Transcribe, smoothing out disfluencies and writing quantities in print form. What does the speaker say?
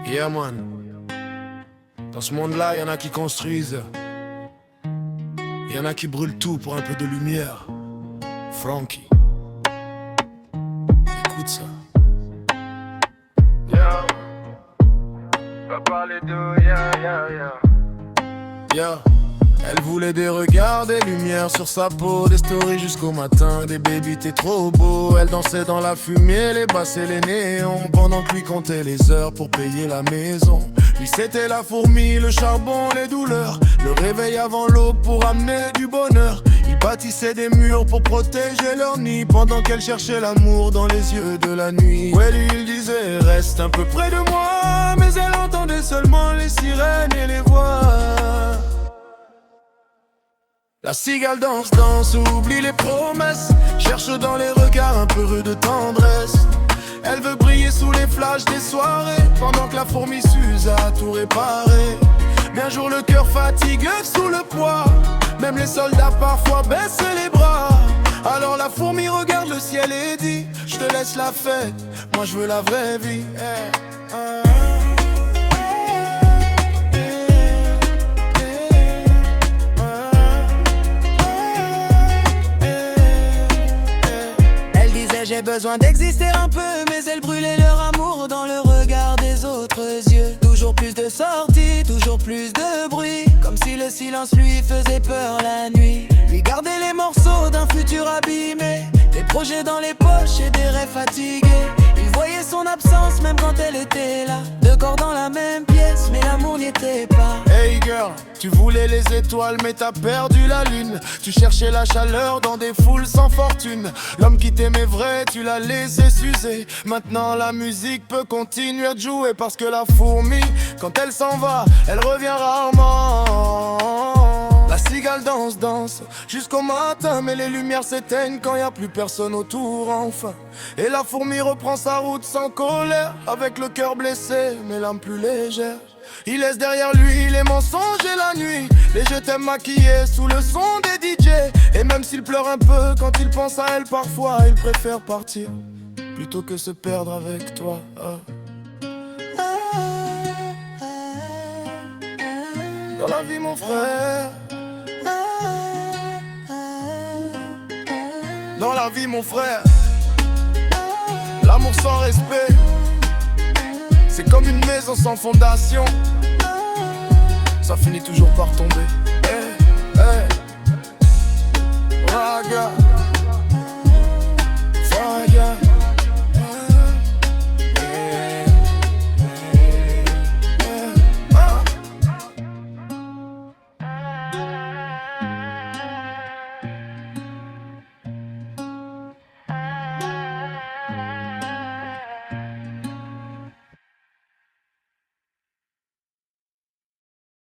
Yeah man, dans ce monde-là, y'en a qui construisent, y'en a qui brûlent tout pour un peu de lumière. Frankie, écoute ça. Yeah, pas parler de Yeah. Elle voulait des regards, des lumières sur sa peau, des stories jusqu'au matin, des baby t'es trop beau. Elle dansait dans la fumée, les basses et les néons, pendant que lui comptait les heures pour payer la maison. Lui c'était la fourmi, le charbon, les douleurs, le réveil avant l'aube pour amener du bonheur. Il bâtissait des murs pour protéger leur nid, pendant qu'elle cherchait l'amour dans les yeux de la nuit. Ouais, lui il disait reste un peu près de moi, mais elle entendait seulement les sirènes et les voix. La cigale danse, oublie les promesses, cherche dans les regards un peu rude de tendresse. Elle veut briller sous les flashs des soirées, pendant que la fourmi s'use à tout réparer. Mais un jour le cœur fatigué sous le poids, même les soldats parfois baissent les bras. Alors la fourmi regarde le ciel et dit je te laisse la fête, moi je veux la vraie vie. J'ai besoin d'exister un peu, mais elle brûlait leur amour dans le regard des autres yeux. Toujours plus de sorties, toujours plus de bruit, comme si le silence lui faisait peur la nuit. Lui garder les morceaux d'un futur abîmé, des projets dans les poches et des rêves fatigués. Il voyait son absence même quand elle était là, deux corps dans la même pièce, mais l'amour n'y était pas. Hey girl, tu voulais les étoiles mais t'as perdu la lune. Tu cherchais la chaleur dans des foules sans fortune. L'homme qui t'aimait vrai, tu l'as laissé s'user. Maintenant la musique peut continuer de jouer, parce que la fourmi, quand elle s'en va, elle revient rarement. La cigale danse jusqu'au matin, mais les lumières s'éteignent quand y a plus personne autour enfin. Et la fourmi reprend sa route sans colère, avec le cœur blessé mais l'âme plus légère. Il laisse derrière lui les mensonges et la nuit, les je t'aime maquillés sous le son des DJ. Et même s'il pleure un peu quand il pense à elle, parfois il préfère partir plutôt que se perdre avec toi. Dans la vie mon frère, dans la vie mon frère, l'amour sans respect, c'est comme une maison sans fondation, ça finit toujours par tomber.